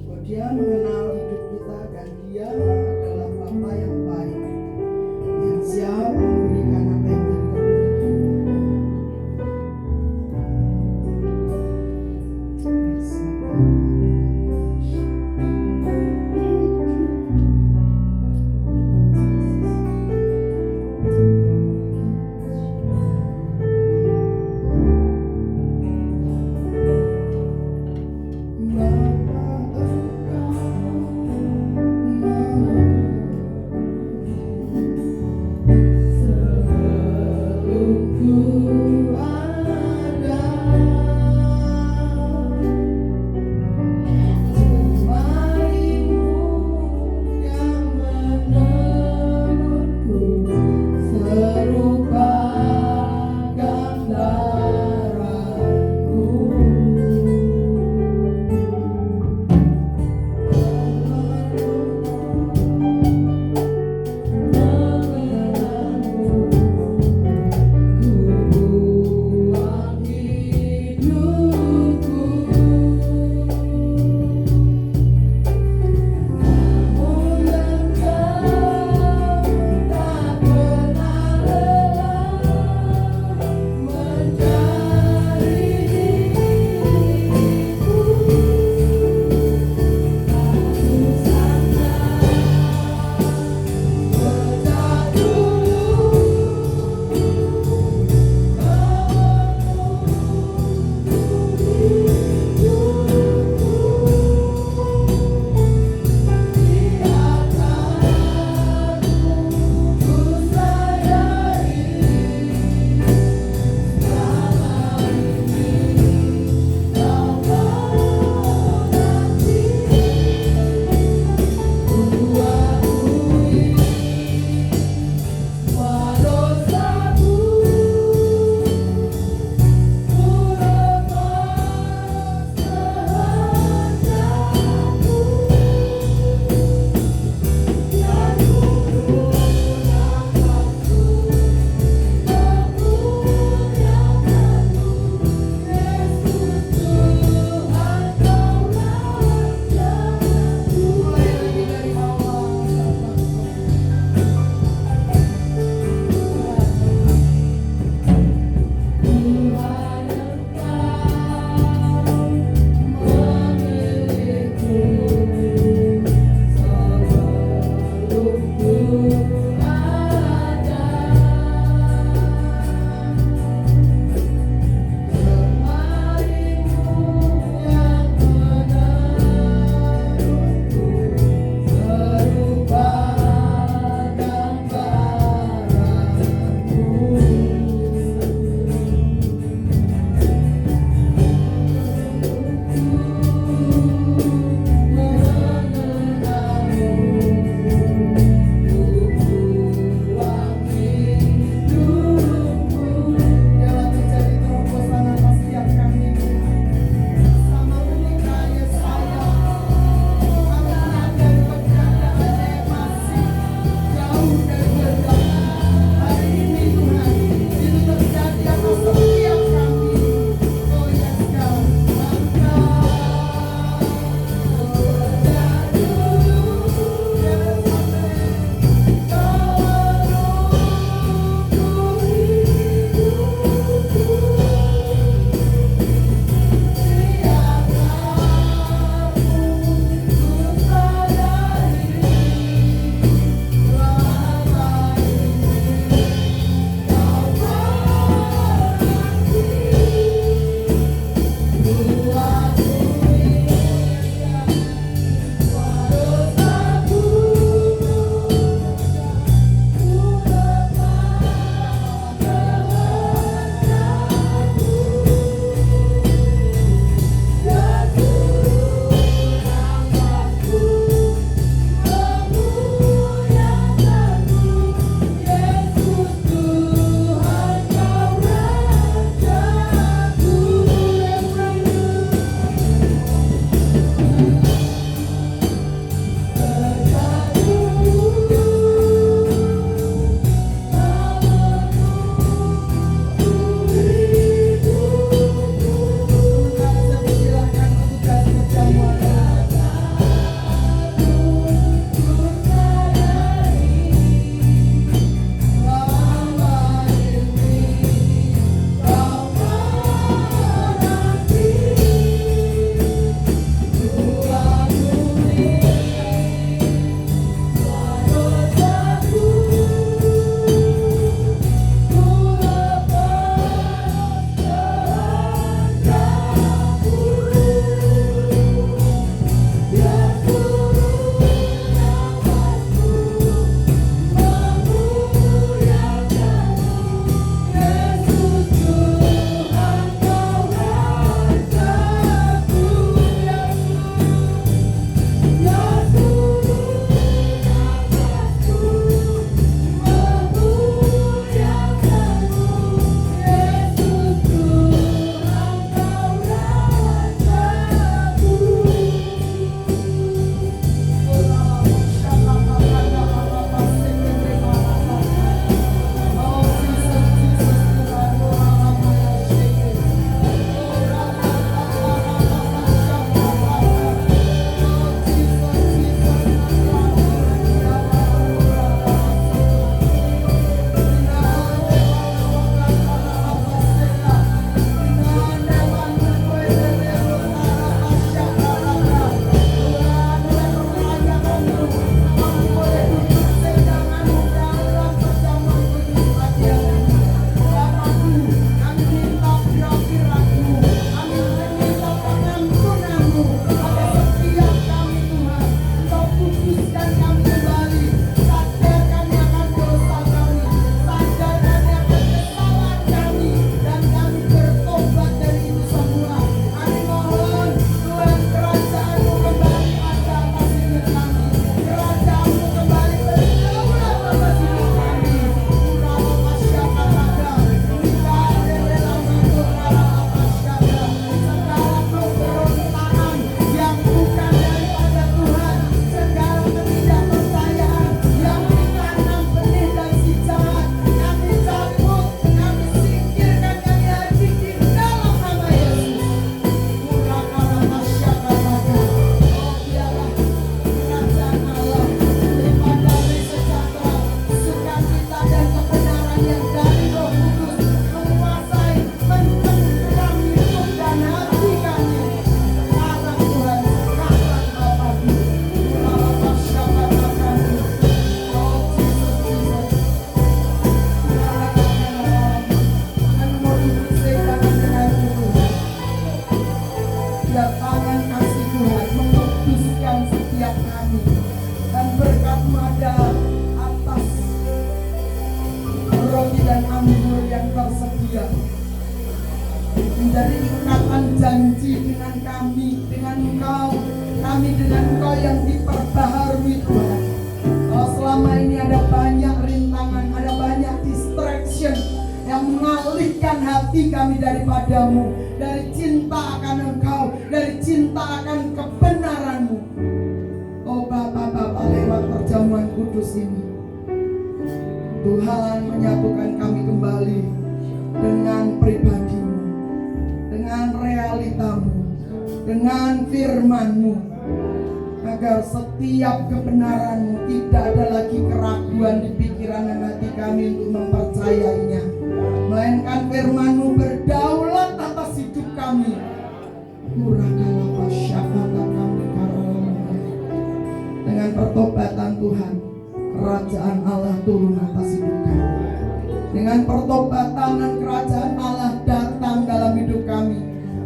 Bahwa Dia mengenal hidup kita dan Dia adalah Bapa yang baik, yang siap memberikan apa yang kita Bapa engkau kasih Tuhan menguduskan setiap kami, dan berkat-Mu ada atas roti dan anggur yang tersedia, menjadi ikatan janji dengan kami, dengan Engkau, kami dengan Engkau yang diperbaharui Tuhan. Kalau selama ini ada banyak rintangan, ada banyak distraction yang mengalihkan hati kami daripadamu, dari cinta akan Engkau, dari cinta akan kebenaran-Mu. Oh Bapa, lewat perjamuan kudus ini, Tuhan menyatukan kami kembali dengan pribadi-Mu, dengan realita-Mu, dengan firman-Mu, agar setiap kebenaran-Mu tidak ada lagi keraguan di pikiran dan hati kami untuk mempercayainya, melainkan firman-Mu berdaulat atas hidup kami. Murahkanlah pasyafata kami karunia. Dengan pertobatan Tuhan, kerajaan Allah turun atas hidup kami. Dengan pertobatan dan kerajaan Allah datang dalam hidup kami,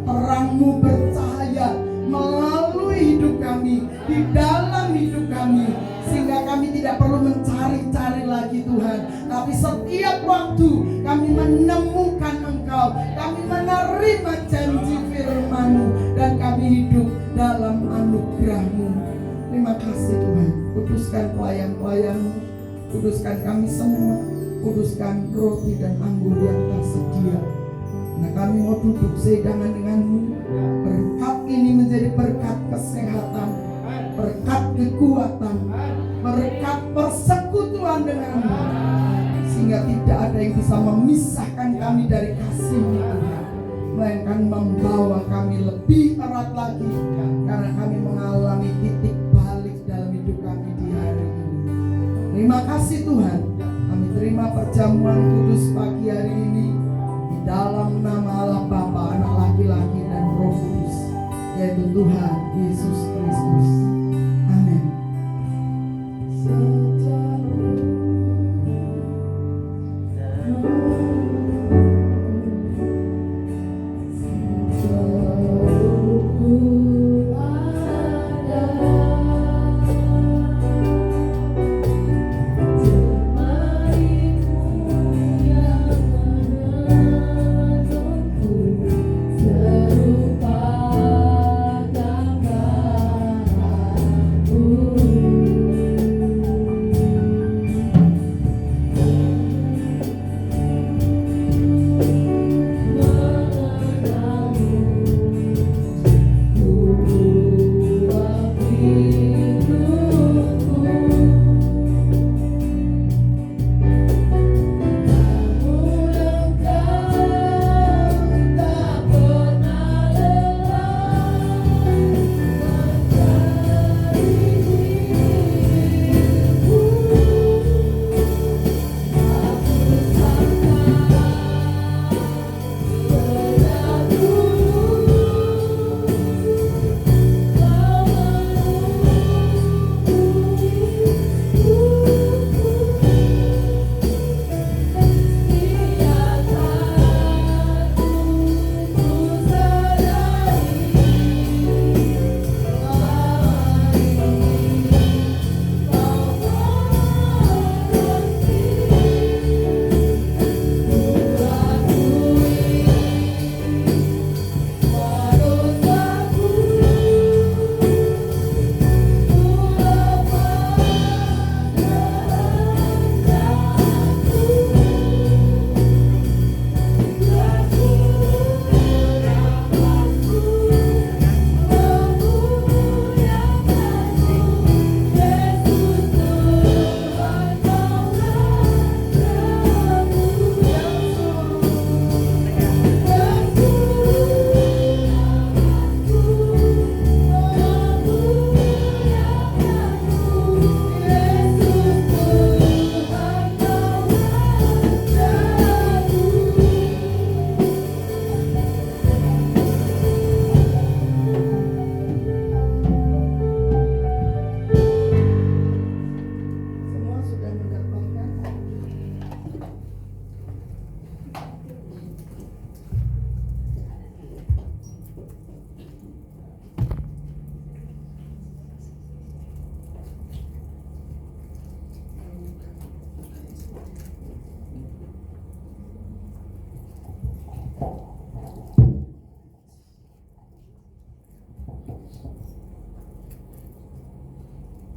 terang-Mu bercahaya melalui hidup kami, di dalam hidup kami, sehingga kami tidak perlu mencari-cari lagi Tuhan, tapi setiap waktu kami menemukan Engkau, kami menerima janji firman-Mu, dan kami hidup dalam anugerah-Mu. Terima kasih Tuhan. Kuduskan pelayan-pelayan-Mu, kuduskan kami semua, kuduskan roti dan anggur yang tersedia. Nah, kami mau duduk sehidangan dengan-Mu. Berkat ini menjadi berkat kesehatan, berkat kekuatan, berkat persekutuan dengan-Mu, sehingga tidak ada yang bisa memisahkan kami dari kasih-Mu Tuhan, melainkan membawa kami lebih erat lagi, karena kami mengalami titik balik dalam hidup kami di hari ini. Terima kasih Tuhan. Kami terima perjamuan kudus pagi hari ini di dalam nama Allah Bapa, Anak laki-laki dan Roh Kudus, yaitu Tuhan Yesus Kristus. Amin. Serupa gambar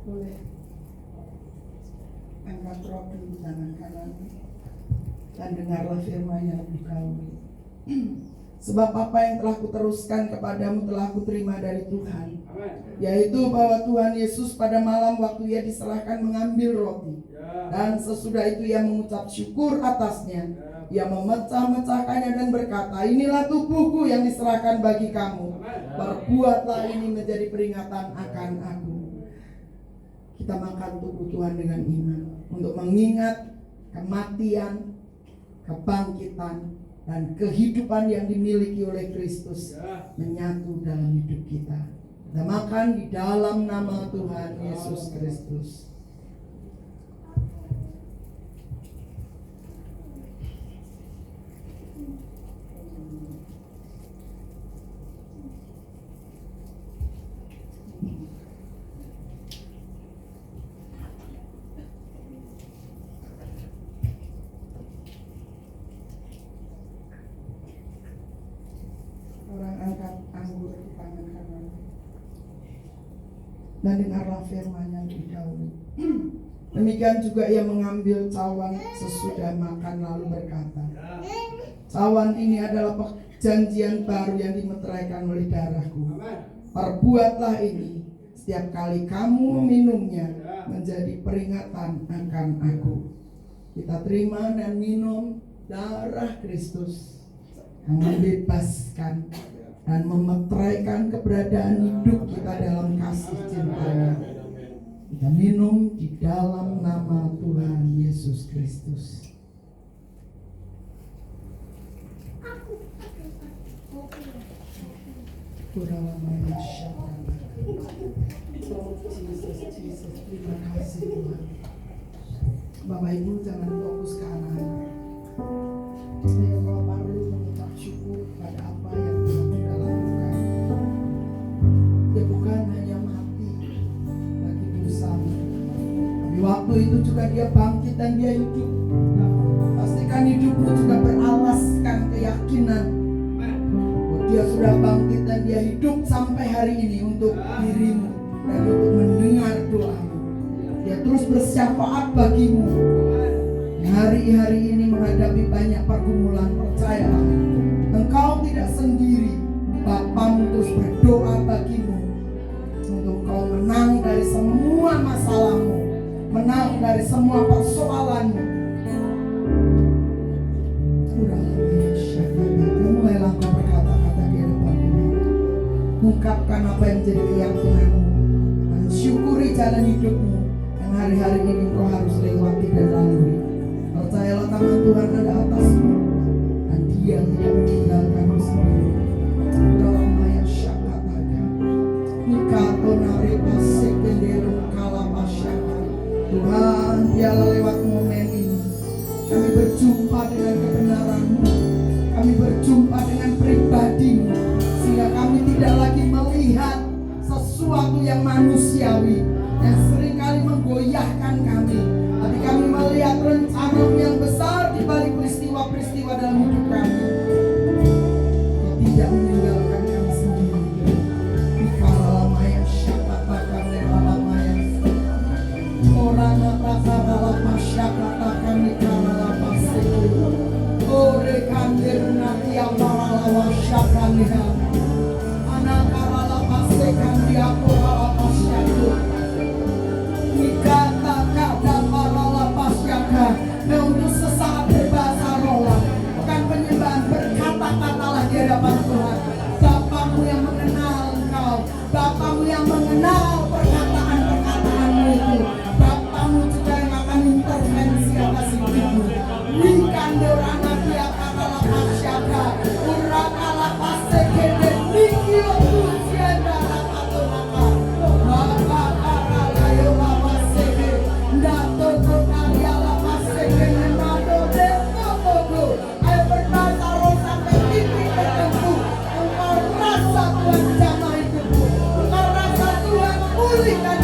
Boleh angkat roti di tangan kanan dan dengarlah firman-Nya lebih dahulu. Sebab apa yang telah kuteruskan kepadamu telah kuterima dari Tuhan, yaitu bahwa Tuhan Yesus pada malam waktu Ia diserahkan mengambil roti, dan sesudah itu Ia mengucap syukur atasnya. Ia memecah-mecahkannya dan berkata, inilah tubuhku yang diserahkan bagi kamu. Perbuatlah ini menjadi peringatan akan aku. Kita makan tubuh Tuhan dengan iman untuk mengingat kematian, kebangkitan, dan kehidupan yang dimiliki oleh Kristus menyatu dalam hidup kita. Kita makan di dalam nama Tuhan Yesus Kristus. Orang angkat anggur di tangan kanan dan dengarlah firman-Nya lebih dahulu. Demikian juga Ia mengambil cawan sesudah makan lalu berkata, cawan ini adalah perjanjian baru yang dimeteraikan oleh darahku. Perbuatlah ini setiap kali kamu meminumnya menjadi peringatan akan aku. Kita terima dan minum darah Kristus yang membebaskan dan memeteraikan keberadaan hidup kita dalam kasih cinta-Nya. Kita minum di dalam nama Tuhan Yesus Kristus. Jesus, terima kasih Tuhan. Bapak Ibu jangan fokus ke anak-anak. Kalau perlu mengucap syukur pada apa yang Tuhan sudah lakukan. Dia bukan hanya mati bagi dosa, tapi waktu itu juga Dia bangkit dan Dia hidup. Pastikan hidupmu juga beralaskan keyakinan bahwa Dia sudah bangkit dan Dia hidup sampai hari ini untuk dirimu dan untuk mendengar doamu. Dia terus bersyafaat bagimu. Hari-hari ini menghadapi banyak pergumulan, percayalah engkau tidak sendiri. Bapamu terus berdoa bagimu untuk kau menang dari semua masalahmu, menang dari semua persoalanmu. Mulailah kau berkata-kata di hadapan Tuhan. Ungkapkan apa yang menjadi keyakinanmu, mensyukuri jalan hidupmu yang hari-hari ini kau harus lewati dan lalui. Percayalah tangan Tuhan ada atasmu dan Dia tidak meninggalkanmu sendiri. Dalam ayat syakataga Nikato nari pasik benderu kalapasyaka. Tuhan, biarlah lewat momen ini kami berjumpa dengan kebenaran-Mu, kami berjumpa dengan pribadi-Mu, sehingga kami tidak lagi melihat sesuatu yang manusiawi yang seringkali menggoyahkan kami, tapi kami melihat rencana-Mu yang besar di balik peristiwa-peristiwa dalam hidup kami. Dia tidak meninggalkan kami sendiri. Dikalalamaya syakatakan deralamaya orana takaralah masyakatakan dikalalamase orekan dirunati amaralawa syakaniha anakaralapase kan diaporalapasyaku nikata-kata maralapasyaka. Nah, untuk sesaat berbahasa rola, bukan penyembahan, berkata-katalah di hadapan Tuhan. Bapamu yang mengenal engkau, Bapamu yang mengenal perkataan-perkataanmu itu, Bapamu juga yang akan intervensi atas hidupmu. Wikandorana kiakala pasyaka urakala pasekede nikio tusienda lakatonaka bakakala yola paseke ndatoto karyala paseke nemado detokodo. Ayo berkata roh sampai titik tertentu engkau rasa Tuhan jamah hidupmu, engkau rasa Tuhan pulihkan